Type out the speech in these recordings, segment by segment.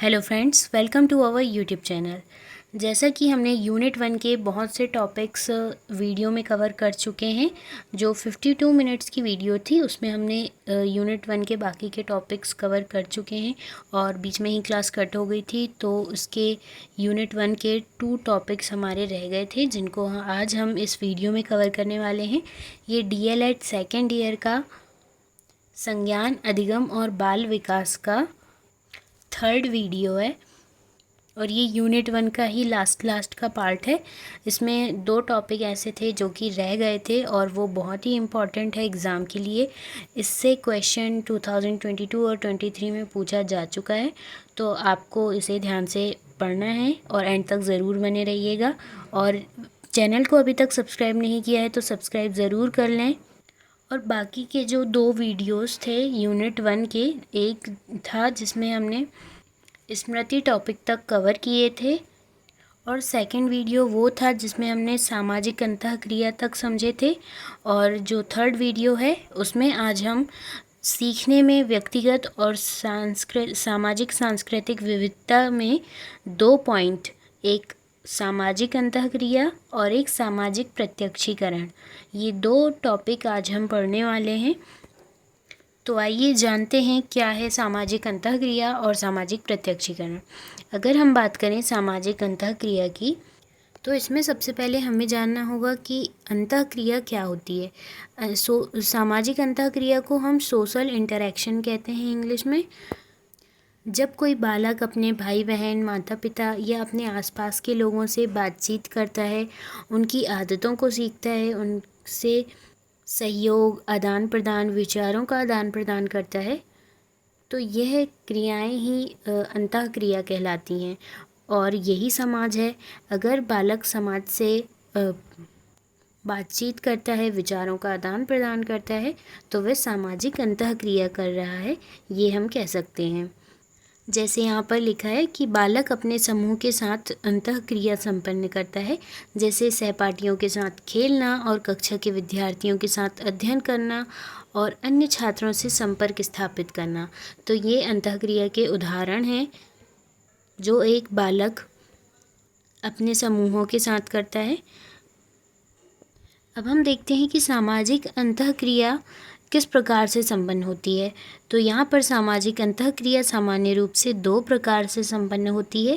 Hello friends, welcome to our YouTube channel. जैसा कि हमने यूनिट 1 के बहुत से टॉपिक्स वीडियो में कवर कर चुके हैं। जो 52 मिनट्स की वीडियो थी उसमें हमने यूनिट 1 के बाकी के टॉपिक्स कवर कर चुके हैं और बीच में ही क्लास कट हो गई थी, तो उसके यूनिट 1 के 2 टॉपिक्स हमारे रह गए थे जिनको आज हम इस वीडियो में कवर करने वाले हैं। ये डीएलएड सेकेंड ईयर का संज्ञान अधिगम और बाल विकास का थर्ड वीडियो है और ये यूनिट 1 का ही लास्ट का पार्ट है। इसमें 2 टॉपिक ऐसे थे जो कि रह गए थे और वो बहुत ही इम्पॉर्टेंट है एग्ज़ाम के लिए। इससे क्वेश्चन 2022 और 23 में पूछा जा चुका है, तो आपको इसे ध्यान से पढ़ना है और एंड तक ज़रूर बने रहिएगा। और चैनल को अभी तक सब्सक्राइब नहीं किया है तो सब्सक्राइब ज़रूर कर लें। और बाकी के जो 2 वीडियोस थे यूनिट 1 के, एक था जिसमें हमने स्मृति टॉपिक तक कवर किए थे और सेकंड वीडियो वो था जिसमें हमने सामाजिक अंतःक्रिया तक समझे थे। और जो थर्ड वीडियो है उसमें आज हम सीखने में व्यक्तिगत और सामाजिक सांस्कृतिक विविधता में 2 पॉइंट, एक सामाजिक अंतःक्रिया और एक सामाजिक प्रत्यक्षीकरण, ये 2 टॉपिक आज हम पढ़ने वाले हैं। तो आइए जानते हैं क्या है सामाजिक अंतःक्रिया और सामाजिक प्रत्यक्षीकरण। अगर हम बात करें सामाजिक अंतःक्रिया की, तो इसमें सबसे पहले हमें जानना होगा कि अंतःक्रिया क्या होती है। सामाजिक अंतःक्रिया को हम सोशल इंटरेक्शन कहते हैं इंग्लिश में। जब कोई बालक अपने भाई बहन, माता पिता या अपने आसपास के लोगों से बातचीत करता है, उनकी आदतों को सीखता है, उनसे सहयोग, आदान प्रदान, विचारों का आदान प्रदान करता है, तो यह क्रियाएं ही अंतःक्रिया कहलाती हैं और यही समाज है। अगर बालक समाज से बातचीत करता है, विचारों का आदान प्रदान करता है, तो वह सामाजिक अंतःक्रिया कर रहा है, ये हम कह सकते हैं। जैसे यहाँ पर लिखा है कि बालक अपने समूह के साथ अंतःक्रिया संपन्न करता है, जैसे सहपाठियों के साथ खेलना और कक्षा के विद्यार्थियों के साथ अध्ययन करना और अन्य छात्रों से संपर्क स्थापित करना। तो ये अंतःक्रिया के उदाहरण हैं जो एक बालक अपने समूहों के साथ करता है। अब हम देखते हैं कि सामाजिक अंतःक्रिया किस प्रकार से संपन्न होती है। तो यहाँ पर सामाजिक अंतःक्रिया सामान्य रूप से 2 प्रकार से संपन्न होती है।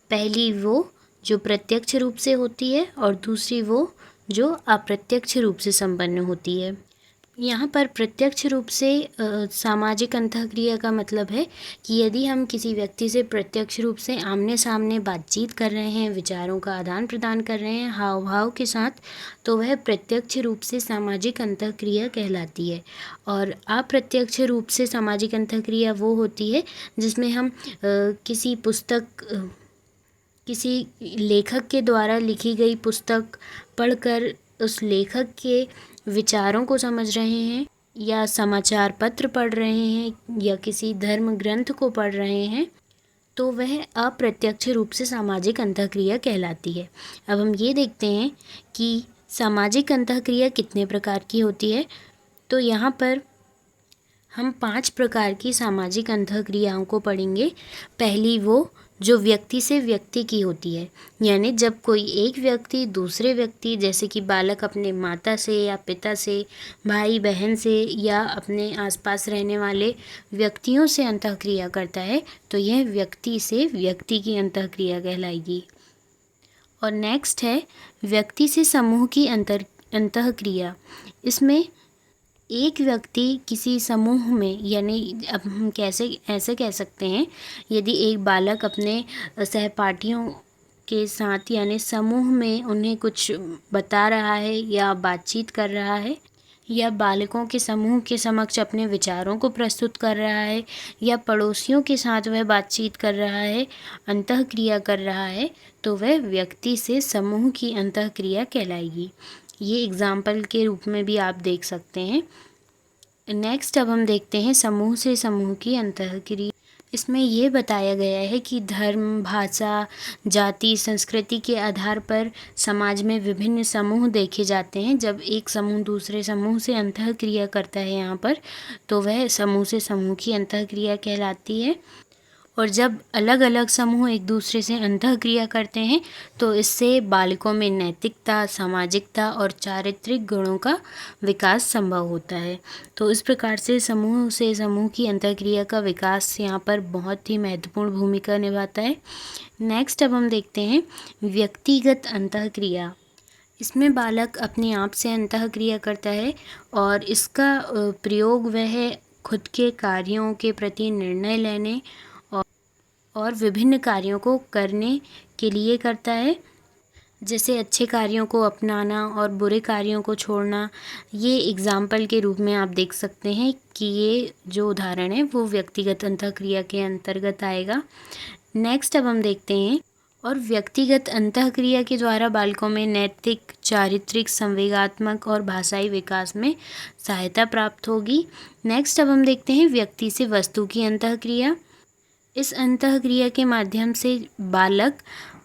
पहली वो जो प्रत्यक्ष रूप से होती है और दूसरी वो जो अप्रत्यक्ष रूप से संपन्न होती है। यहाँ पर प्रत्यक्ष रूप से सामाजिक अंतःक्रिया का मतलब है कि यदि हम किसी व्यक्ति से प्रत्यक्ष रूप से आमने सामने बातचीत कर रहे हैं, विचारों का आदान प्रदान कर रहे हैं हाव भाव के साथ, तो वह प्रत्यक्ष रूप से सामाजिक अंतःक्रिया कहलाती है। और अप्रत्यक्ष रूप से सामाजिक अंतःक्रिया वो होती है जिसमें हम किसी लेखक के द्वारा लिखी गई पुस्तक पढ़कर उस लेखक के विचारों को समझ रहे हैं, या समाचार पत्र पढ़ रहे हैं, या किसी धर्म ग्रंथ को पढ़ रहे हैं, तो वह अप्रत्यक्ष रूप से सामाजिक अंतःक्रिया कहलाती है। अब हम ये देखते हैं कि सामाजिक अंतःक्रिया कितने प्रकार की होती है। तो यहाँ पर हम 5 प्रकार की सामाजिक अंतःक्रियाओं को पढ़ेंगे। पहली वो जो व्यक्ति से व्यक्ति की होती है, यानी जब कोई एक व्यक्ति दूसरे व्यक्ति, जैसे कि बालक अपने माता से या पिता से, भाई बहन से या अपने आसपास रहने वाले व्यक्तियों से अंतःक्रिया करता है, तो यह व्यक्ति से व्यक्ति की अंतःक्रिया कहलाएगी। और नेक्स्ट है व्यक्ति से समूह की अंतःक्रिया। इसमें एक व्यक्ति किसी समूह में, यानी अब हम कैसे ऐसे कह सकते हैं, यदि एक बालक अपने सहपाठियों के साथ यानी समूह में उन्हें कुछ बता रहा है या बातचीत कर रहा है, या बालकों के समूह के समक्ष अपने विचारों को प्रस्तुत कर रहा है, या पड़ोसियों के साथ वह बातचीत कर रहा है, अंतःक्रिया कर रहा है, तो वह व्यक्ति से समूह की अंतःक्रिया कहलाएगी। ये एग्जाम्पल के रूप में भी आप देख सकते हैं। नेक्स्ट अब हम देखते हैं समूह से समूह की अंतःक्रिया। इसमें ये बताया गया है कि धर्म, भाषा, जाति, संस्कृति के आधार पर समाज में विभिन्न समूह देखे जाते हैं। जब एक समूह दूसरे समूह से अंतःक्रिया करता है यहाँ पर, तो वह समूह से समूह की अंतःक्रिया कहलाती है। और जब अलग अलग समूह एक दूसरे से अंतःक्रिया करते हैं तो इससे बालकों में नैतिकता, सामाजिकता और चारित्रिक गुणों का विकास संभव होता है। तो इस प्रकार से समूह की अंतःक्रिया का विकास यहाँ पर बहुत ही महत्वपूर्ण भूमिका निभाता है। नेक्स्ट अब हम देखते हैं व्यक्तिगत अंतःक्रिया। इसमें बालक अपने आप से अंतःक्रिया करता है और इसका प्रयोग वह खुद के कार्यों के प्रति निर्णय लेने और विभिन्न कार्यों को करने के लिए करता है, जैसे अच्छे कार्यों को अपनाना और बुरे कार्यों को छोड़ना। ये एग्जाम्पल के रूप में आप देख सकते हैं कि ये जो उदाहरण है वो व्यक्तिगत अंतःक्रिया के अंतर्गत आएगा। नेक्स्ट अब हम देखते हैं और व्यक्तिगत अंतःक्रिया के द्वारा बालकों में नैतिक, चारित्रिक, संवेगात्मक और भाषाई विकास में सहायता प्राप्त होगी। नेक्स्ट अब हम देखते हैं व्यक्ति से वस्तु की अंतःक्रिया। इस अंतःक्रिया के माध्यम से बालक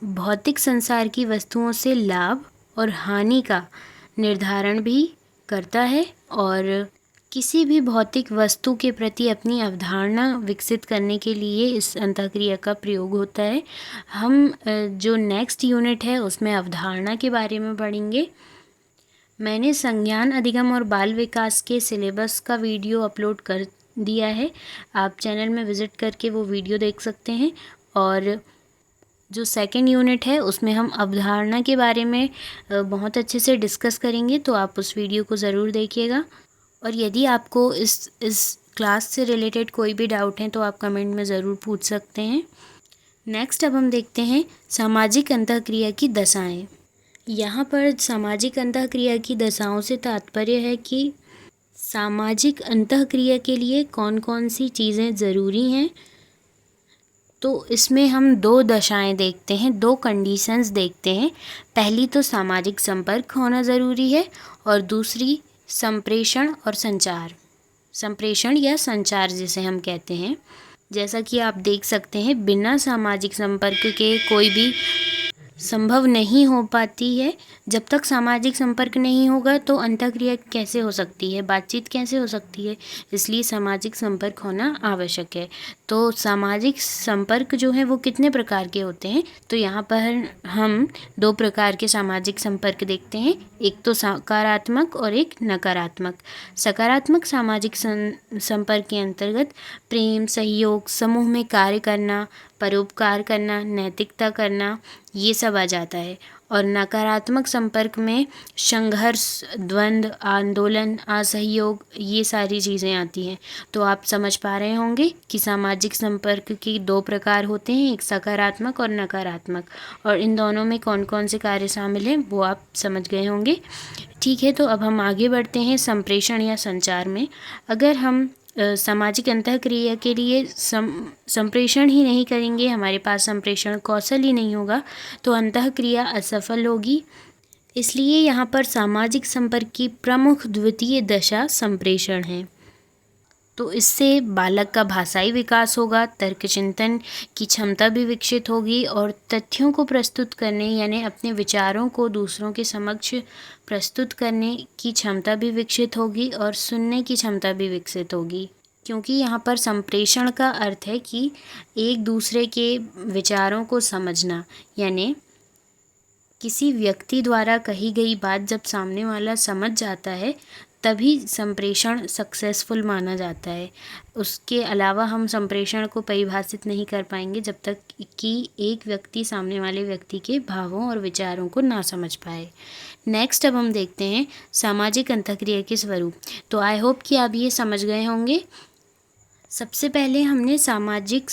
भौतिक संसार की वस्तुओं से लाभ और हानि का निर्धारण भी करता है और किसी भी भौतिक वस्तु के प्रति अपनी अवधारणा विकसित करने के लिए इस अंतःक्रिया का प्रयोग होता है। हम जो नेक्स्ट यूनिट है उसमें अवधारणा के बारे में पढ़ेंगे। मैंने संज्ञान अधिगम और बाल विकास के सिलेबस का वीडियो अपलोड कर दिया है, आप चैनल में विज़िट करके वो वीडियो देख सकते हैं। और जो सेकंड यूनिट है उसमें हम अवधारणा के बारे में बहुत अच्छे से डिस्कस करेंगे, तो आप उस वीडियो को ज़रूर देखिएगा। और यदि आपको इस क्लास से रिलेटेड कोई भी डाउट है तो आप कमेंट में ज़रूर पूछ सकते हैं। नेक्स्ट अब हम देखते हैं सामाजिक अंतःक्रिया की दशाएं। यहाँ पर सामाजिक अंतःक्रिया की दशाओं से तात्पर्य है कि सामाजिक अंतःक्रिया के लिए कौन कौन सी चीज़ें ज़रूरी हैं। तो इसमें हम दो दशाएं देखते हैं, दो कंडीशंस देखते हैं। पहली तो सामाजिक संपर्क होना ज़रूरी है और दूसरी संप्रेषण और संचार, संप्रेषण या संचार जिसे हम कहते हैं। जैसा कि आप देख सकते हैं बिना सामाजिक संपर्क के कोई भी संभव नहीं हो पाती है। जब तक सामाजिक संपर्क नहीं होगा तो अंतःक्रिया कैसे हो सकती है, बातचीत कैसे हो सकती है, इसलिए सामाजिक संपर्क होना आवश्यक है। तो सामाजिक संपर्क जो है वो कितने प्रकार के होते हैं, तो यहाँ पर हम दो प्रकार के सामाजिक संपर्क देखते हैं, एक तो सकारात्मक और एक नकारात्मक। सकारात्मक सामाजिक संपर्क के अंतर्गत प्रेम, सहयोग, समूह में कार्य करना, परोपकार करना, नैतिकता करना, ये सब आ जाता है। और नकारात्मक संपर्क में संघर्ष, द्वंद्व, आंदोलन, असहयोग, ये सारी चीज़ें आती हैं। तो आप समझ पा रहे होंगे कि सामाजिक संपर्क के दो प्रकार होते हैं, एक सकारात्मक और नकारात्मक, और इन दोनों में कौन कौन से कार्य शामिल हैं वो आप समझ गए होंगे। ठीक है, तो अब हम आगे बढ़ते हैं संप्रेषण या संचार में। अगर हम सामाजिक अंतःक्रिया के लिए संप्रेषण ही नहीं करेंगे, हमारे पास संप्रेषण कौशल ही नहीं होगा, तो अंतःक्रिया असफल होगी। इसलिए यहाँ पर सामाजिक संपर्क की प्रमुख द्वितीय दशा संप्रेषण है। तो इससे बालक का भाषाई विकास होगा, तर्क चिंतन की क्षमता भी विकसित होगी और तथ्यों को प्रस्तुत करने यानी अपने विचारों को दूसरों के समक्ष प्रस्तुत करने की क्षमता भी विकसित होगी और सुनने की क्षमता भी विकसित होगी। क्योंकि यहाँ पर संप्रेषण का अर्थ है कि एक दूसरे के विचारों को समझना, यानी किसी व्यक्ति द्वारा कही गई बात जब सामने वाला समझ जाता है तभी संप्रेषण सक्सेसफुल माना जाता है। उसके अलावा हम संप्रेषण को परिभाषित नहीं कर पाएंगे जब तक कि एक व्यक्ति सामने वाले व्यक्ति के भावों और विचारों को ना समझ पाए। नेक्स्ट अब हम देखते हैं सामाजिक अंतःक्रिया के स्वरूप। तो आई होप कि आप ये समझ गए होंगे। सबसे पहले हमने सामाजिक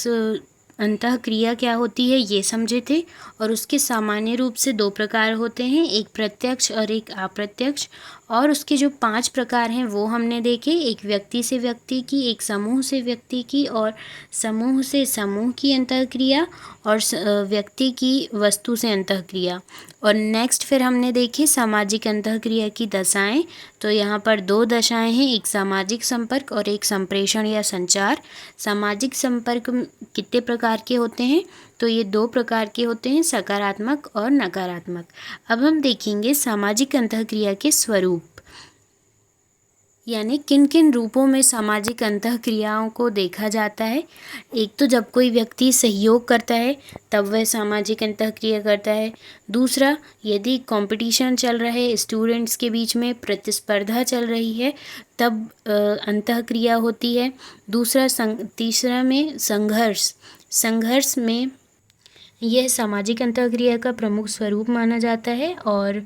अंतःक्रिया क्या होती है ये समझे थे, और उसके सामान्य रूप से दो प्रकार होते हैं, एक प्रत्यक्ष और एक अप्रत्यक्ष। और उसके जो 5 प्रकार हैं वो हमने देखे, एक व्यक्ति से व्यक्ति की, एक समूह से व्यक्ति की, और समूह से समूह की अंतःक्रिया, और व्यक्ति की वस्तु से अंतःक्रिया। और नेक्स्ट फिर हमने देखे सामाजिक अंतःक्रिया की दशाएं। तो यहाँ पर 2 दशाएं हैं, एक सामाजिक संपर्क और एक संप्रेषण या संचार। सामाजिक संपर्क कितने प्रकार के होते हैं, तो ये 2 प्रकार के होते हैं, सकारात्मक और नकारात्मक। अब हम देखेंगे सामाजिक अंतःक्रिया के स्वरूप। यानी किन किन रूपों में सामाजिक अंतःक्रियाओं को देखा जाता है। एक तो जब कोई व्यक्ति सहयोग करता है तब वह सामाजिक अंतःक्रिया करता है। दूसरा, यदि कंपटीशन चल रहा है स्टूडेंट्स के बीच में, प्रतिस्पर्धा चल रही है, तब अंतःक्रिया होती है। तीसरा में संघर्ष में यह सामाजिक अंतःक्रिया का प्रमुख स्वरूप माना जाता है। और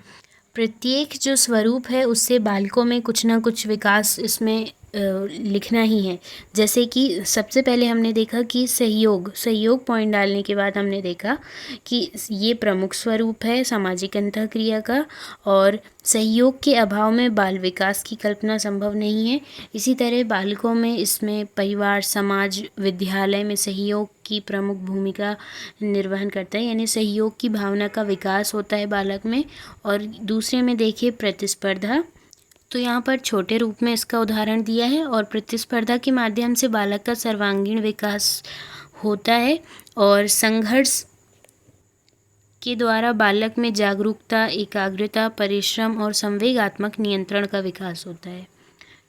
प्रत्येक जो स्वरूप है उससे बालकों में कुछ ना कुछ विकास इसमें लिखना ही है। जैसे कि सबसे पहले हमने देखा कि सहयोग पॉइंट डालने के बाद हमने देखा कि ये प्रमुख स्वरूप है सामाजिक अंतःक्रिया का, और सहयोग के अभाव में बाल विकास की कल्पना संभव नहीं है। इसी तरह बालकों में इसमें परिवार, समाज, विद्यालय में सहयोग की प्रमुख भूमिका निर्वहन करता है, यानी सहयोग की भावना का विकास होता है बालक में। और दूसरे में देखिए प्रतिस्पर्धा, तो यहाँ पर छोटे रूप में इसका उदाहरण दिया है। और प्रतिस्पर्धा के माध्यम से बालक का सर्वांगीण विकास होता है। और संघर्ष के द्वारा बालक में जागरूकता, एकाग्रता, परिश्रम और संवेगात्मक नियंत्रण का विकास होता है।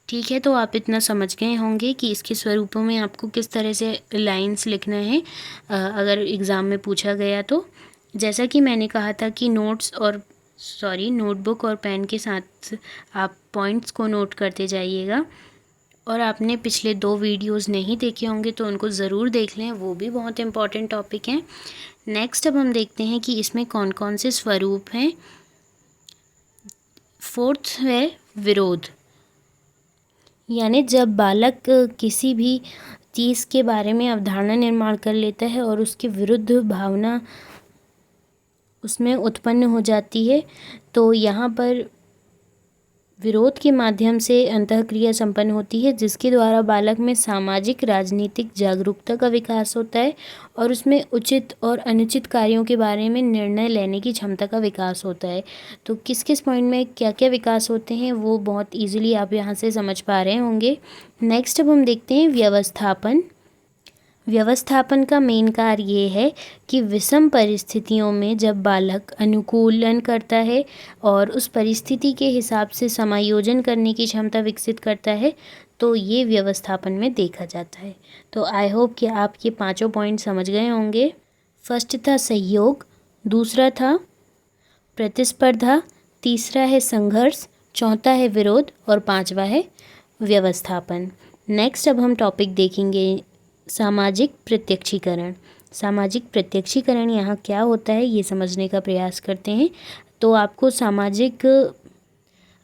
ठीक है, तो आप इतना समझ गए होंगे कि इसके स्वरूपों में आपको किस तरह से लाइंस लिखना है अगर एग्ज़ाम में पूछा गया तो। जैसा कि मैंने कहा था कि नोटबुक और पेन के साथ आप पॉइंट्स को नोट करते जाइएगा। और आपने पिछले 2 वीडियोस नहीं देखे होंगे तो उनको ज़रूर देख लें, वो भी बहुत इम्पॉर्टेंट टॉपिक हैं। नेक्स्ट अब हम देखते हैं कि इसमें कौन कौन से स्वरूप हैं। 4th है विरोध, यानी जब बालक किसी भी चीज़ के बारे में अवधारणा निर्माण कर लेता है और उसके विरुद्ध भावना उसमें उत्पन्न हो जाती है, तो यहाँ पर विरोध के माध्यम से अंतःक्रिया संपन्न होती है, जिसके द्वारा बालक में सामाजिक राजनीतिक जागरूकता का विकास होता है और उसमें उचित और अनुचित कार्यों के बारे में निर्णय लेने की क्षमता का विकास होता है। तो किस किस पॉइंट में क्या क्या विकास होते हैं वो बहुत ईजिली आप यहाँ से समझ पा रहे होंगे। नेक्स्ट अब हम देखते हैं व्यवस्थापन का मेन कार्य ये है कि विषम परिस्थितियों में जब बालक अनुकूलन करता है और उस परिस्थिति के हिसाब से समायोजन करने की क्षमता विकसित करता है, तो ये व्यवस्थापन में देखा जाता है। तो आई होप कि आप ये 5 पॉइंट समझ गए होंगे। फर्स्ट था सहयोग, दूसरा था प्रतिस्पर्धा, तीसरा है संघर्ष, चौथा है विरोध और 5वां है व्यवस्थापन। नेक्स्ट अब हम टॉपिक देखेंगे सामाजिक प्रत्यक्षीकरण यहाँ क्या होता है ये समझने का प्रयास करते हैं। तो आपको सामाजिक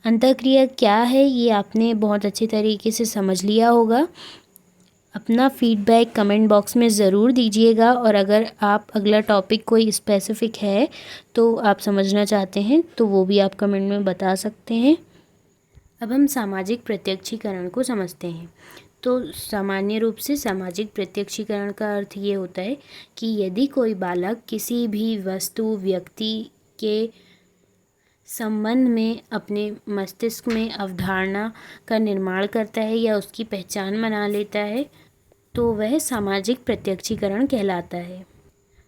अंतःक्रिया क्या है ये आपने बहुत अच्छे तरीके से समझ लिया होगा। अपना फीडबैक कमेंट बॉक्स में ज़रूर दीजिएगा, और अगर आप अगला टॉपिक कोई स्पेसिफिक है तो आप समझना चाहते हैं तो वो भी आप कमेंट में बता सकते हैं। अब हम सामाजिक प्रत्यक्षीकरण को समझते हैं। तो सामान्य रूप से सामाजिक प्रत्यक्षीकरण का अर्थ ये होता है कि यदि कोई बालक किसी भी वस्तु, व्यक्ति के संबंध में अपने मस्तिष्क में अवधारणा का निर्माण करता है या उसकी पहचान बना लेता है, तो वह सामाजिक प्रत्यक्षीकरण कहलाता है।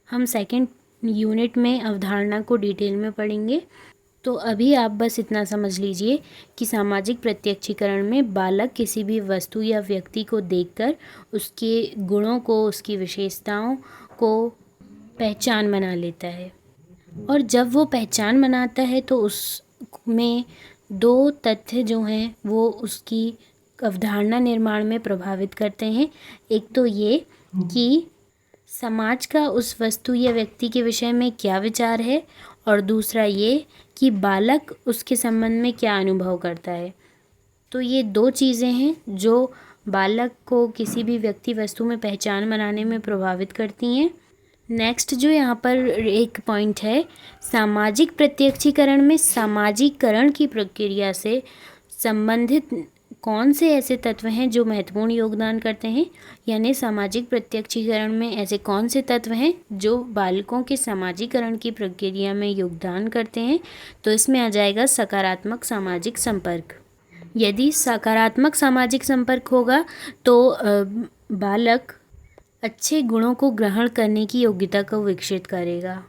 हम 2nd यूनिट में अवधारणा को डिटेल में पढ़ेंगे। तो अभी आप बस इतना समझ लीजिए कि सामाजिक प्रत्यक्षीकरण में बालक किसी भी वस्तु या व्यक्ति को देखकर उसके गुणों को, उसकी विशेषताओं को पहचान बना लेता है। और जब वो पहचान बनाता है तो उसमें 2 तथ्य जो हैं वो उसकी अवधारणा निर्माण में प्रभावित करते हैं। एक तो ये कि समाज का उस वस्तु या व्यक्ति के विषय में क्या विचार है, और दूसरा ये कि बालक उसके संबंध में क्या अनुभव करता है। तो ये 2 चीज़ें हैं जो बालक को किसी भी व्यक्ति, वस्तु में पहचान बनाने में प्रभावित करती हैं। नेक्स्ट जो यहाँ पर एक पॉइंट है, सामाजिक प्रत्यक्षीकरण में सामाजिकरण की प्रक्रिया से संबंधित कौन से ऐसे तत्व हैं जो महत्वपूर्ण योगदान करते हैं, यानी सामाजिक प्रत्यक्षीकरण में ऐसे कौन से तत्व हैं जो बालकों के समाजीकरण की प्रक्रिया में योगदान करते हैं। तो इसमें आ जाएगा सकारात्मक सामाजिक संपर्क। यदि सकारात्मक सामाजिक संपर्क होगा तो बालक अच्छे गुणों को ग्रहण करने की योग्यता को विकसित करेगा।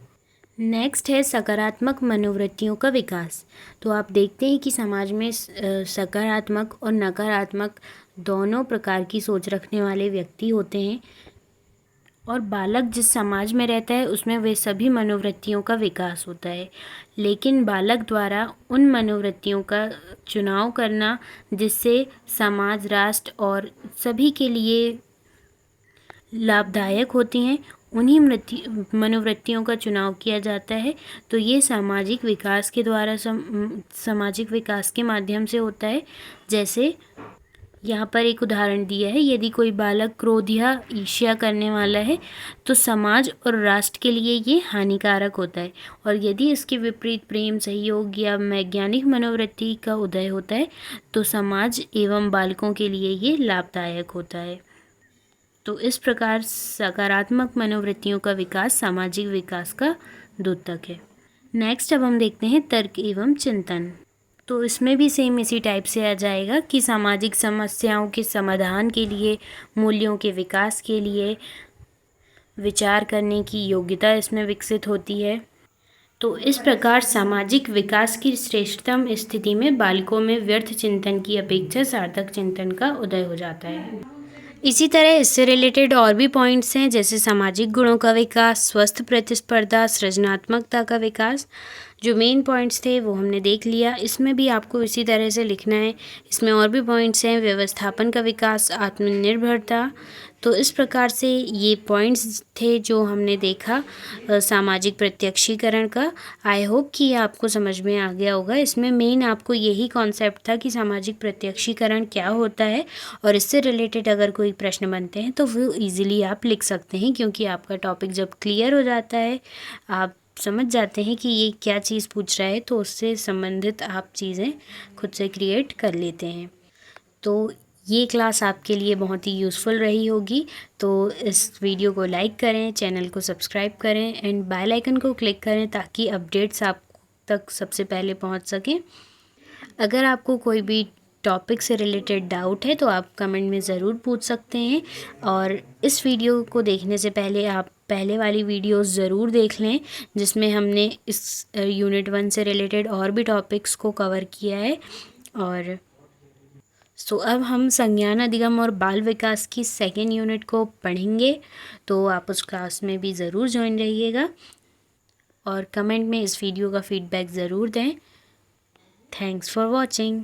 नेक्स्ट है सकारात्मक मनोवृत्तियों का विकास। तो आप देखते हैं कि समाज में सकारात्मक और नकारात्मक दोनों प्रकार की सोच रखने वाले व्यक्ति होते हैं, और बालक जिस समाज में रहता है उसमें वे सभी मनोवृत्तियों का विकास होता है। लेकिन बालक द्वारा उन मनोवृत्तियों का चुनाव करना जिससे समाज, राष्ट्र और सभी के लिए लाभदायक होती हैं, उन्हीं मनोवृत्तियों का चुनाव किया जाता है। तो ये सामाजिक विकास के द्वारा सामाजिक विकास के माध्यम से होता है। जैसे यहाँ पर एक उदाहरण दिया है, यदि कोई बालक क्रोध या ईर्ष्या करने वाला है तो समाज और राष्ट्र के लिए ये हानिकारक होता है, और यदि इसके विपरीत प्रेम, सहयोग या वैज्ञानिक मनोवृत्ति का उदय होता है तो समाज एवं बालकों के लिए ये लाभदायक होता है। तो इस प्रकार सकारात्मक मनोवृत्तियों का विकास सामाजिक विकास का द्योतक है। नेक्स्ट अब हम देखते हैं तर्क एवं चिंतन। तो इसमें भी सेम इसी टाइप से आ जाएगा कि सामाजिक समस्याओं के समाधान के लिए, मूल्यों के विकास के लिए विचार करने की योग्यता इसमें विकसित होती है। तो इस प्रकार सामाजिक विकास की श्रेष्ठतम स्थिति में बालकों में व्यर्थ चिंतन की अपेक्षा सार्थक चिंतन का उदय हो जाता है। इसी तरह इससे रिलेटेड और भी पॉइंट्स हैं, जैसे सामाजिक गुणों का विकास, स्वस्थ प्रतिस्पर्धा, सृजनात्मकता का विकास। जो मेन पॉइंट्स थे वो हमने देख लिया। इसमें भी आपको इसी तरह से लिखना है। इसमें और भी पॉइंट्स हैं, व्यवस्थापन का विकास, आत्मनिर्भरता। तो इस प्रकार से ये पॉइंट्स थे जो हमने देखा सामाजिक प्रत्यक्षीकरण का। आई होप कि ये आपको समझ में आ गया होगा। इसमें मेन आपको यही कॉन्सेप्ट था कि सामाजिक प्रत्यक्षीकरण क्या होता है, और इससे रिलेटेड अगर कोई प्रश्न बनते हैं तो वो ईजिली आप लिख सकते हैं, क्योंकि आपका टॉपिक जब क्लियर हो जाता है, आप समझ जाते हैं कि ये क्या चीज़ पूछ रहा है, तो उससे संबंधित आप चीज़ें खुद से क्रिएट कर लेते हैं। तो ये क्लास आपके लिए बहुत ही यूज़फुल रही होगी। तो इस वीडियो को लाइक करें, चैनल को सब्सक्राइब करें एंड बेल आइकन को क्लिक करें ताकि अपडेट्स आप तक सबसे पहले पहुंच सकें। अगर आपको कोई भी टॉपिक से रिलेटेड डाउट है तो आप कमेंट में ज़रूर पूछ सकते हैं, और इस वीडियो को देखने से पहले आप पहले वाली वीडियोस ज़रूर देख लें, जिसमें हमने इस यूनिट 1 से रिलेटेड और भी टॉपिक्स को कवर किया है। और अब हम संज्ञान अधिगम और बाल विकास की सेकेंड यूनिट को पढ़ेंगे, तो आप उस क्लास में भी ज़रूर ज्वाइन रहिएगा, और कमेंट में इस वीडियो का फीडबैक ज़रूर दें। Thanks for watching.